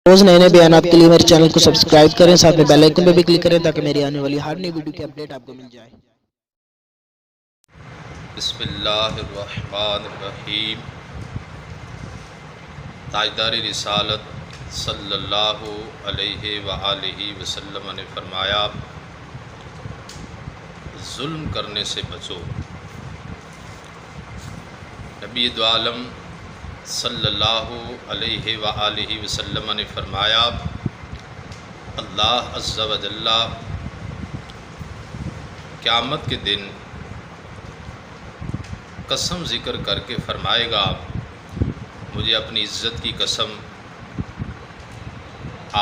روز نئے نئے بیانات کے لیے میرے چینل کو سبسکرائب کریں، ساتھ میں بیل آئیکن پہ بھی کلک کریں تاکہ میری آنے والی ہر نئی ویڈیو کی اپڈیٹ آپ کو مل جائے۔ بسم اللہ الرحمن الرحیم۔ تاجدار رسالت صلی اللہ علیہ وآلہ وسلم نے فرمایا، ظلم کرنے سے بچو۔ نبی دو عالم صلی اللہ علیہ وآلہ وسلم نے فرمایا، اللہ عز و جل قیامت کے دن قسم ذکر کر کے فرمائے گا، مجھے اپنی عزت کی قسم،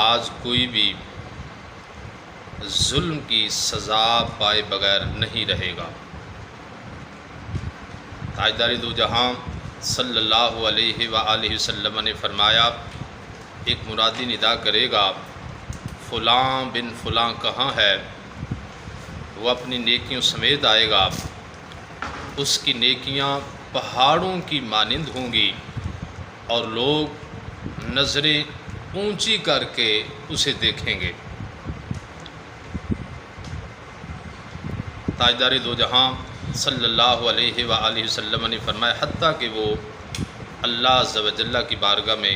آج کوئی بھی ظلم کی سزا پائے بغیر نہیں رہے گا۔ تاجدار دو جہاں صلی اللہ علیہ وآلہ وسلم نے فرمایا، ایک منادی ندا کرے گا، فلاں بن فلاں کہاں ہے؟ وہ اپنی نیکیوں سمیت آئے گا، اس کی نیکیاں پہاڑوں کی مانند ہوں گی اور لوگ نظریں اونچی کر کے اسے دیکھیں گے۔ تاجدار دو جہاں صلی اللہ علیہ وآلہ وسلم نے فرمایا، حتیٰ کہ وہ اللہ عز و جل کی بارگاہ میں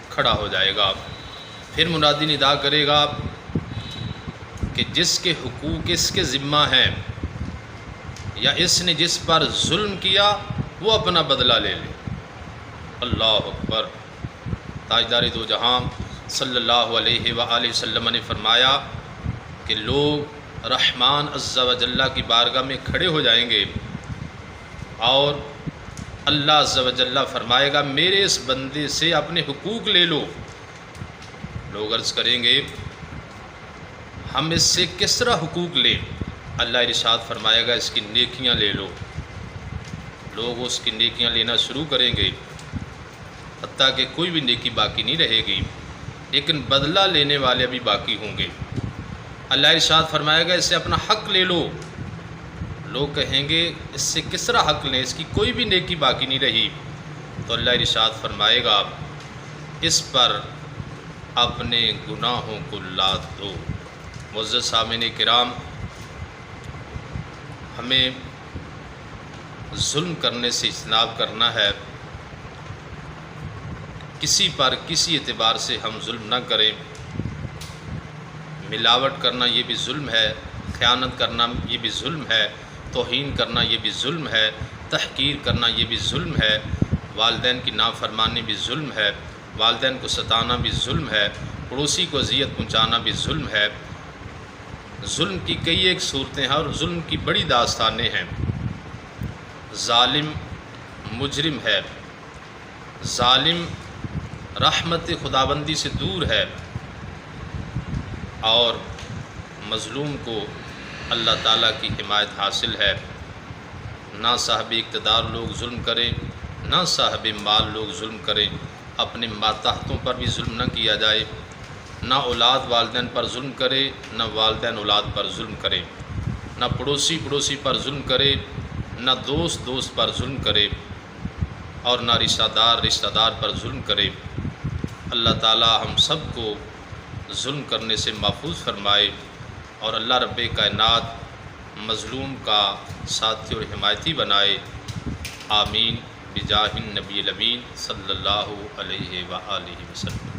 کھڑا ہو جائے گا، پھر منادی ندا کرے گا کہ جس کے حقوق اس کے ذمہ ہیں یا اس نے جس پر ظلم کیا وہ اپنا بدلہ لے لے۔ اللہ اکبر۔ تاجدار دو جہاں صلی اللہ علیہ وآلہ وسلم نے فرمایا کہ لوگ رحمان عز و جل کی بارگاہ میں کھڑے ہو جائیں گے اور اللہ عز و جل فرمائے گا، میرے اس بندے سے اپنے حقوق لے لو۔ لوگ عرض کریں گے، ہم اس سے کس طرح حقوق لیں؟ اللہ ارشاد فرمائے گا، اس کی نیکیاں لے لو۔ لوگ اس کی نیکیاں لینا شروع کریں گے، حتیٰ کہ کوئی بھی نیکی باقی نہیں رہے گی، لیکن بدلہ لینے والے بھی باقی ہوں گے۔ اللہ ارشاد فرمائے گا، اس سے اپنا حق لے لو۔ لوگ کہیں گے، اس سے کس طرح حق لیں؟ اس کی کوئی بھی نیکی باقی نہیں رہی۔ تو اللہ ارشاد فرمائے گا، اس پر اپنے گناہوں کو لاد دو۔ معزز سامعین کرام، ہمیں ظلم کرنے سے اجتناب کرنا ہے۔ کسی پر کسی اعتبار سے ہم ظلم نہ کریں۔ ملاوٹ کرنا یہ بھی ظلم ہے، خیانت کرنا یہ بھی ظلم ہے، توہین کرنا یہ بھی ظلم ہے، تحقیر کرنا یہ بھی ظلم ہے، والدین کی نافرمانی بھی ظلم ہے، والدین کو ستانا بھی ظلم ہے، پڑوسی کو اذیت پہنچانا بھی ظلم ہے۔ ظلم کی کئی ایک صورتیں ہیں اور ظلم کی بڑی داستانیں ہیں۔ ظالم مجرم ہے، ظالم رحمت خداوندی سے دور ہے، اور مظلوم کو اللہ تعالیٰ کی حمایت حاصل ہے۔ نہ صاحب اقتدار لوگ ظلم کریں، نہ صاحب مال لوگ ظلم کریں، اپنے ماتحتوں پر بھی ظلم نہ کیا جائے۔ نہ اولاد والدین پر ظلم کرے، نہ والدین اولاد پر ظلم کرے، نہ پڑوسی پر ظلم کرے، نہ دوست پر ظلم کرے، اور نہ رشتہ دار پر ظلم کرے۔ اللہ تعالیٰ ہم سب کو ظلم کرنے سے محفوظ فرمائے، اور اللہ رب کائنات مظلوم کا ساتھی اور حمایتی بنائے۔ آمین بجاہ النبی الامین صلی اللہ علیہ وآلہ وسلم۔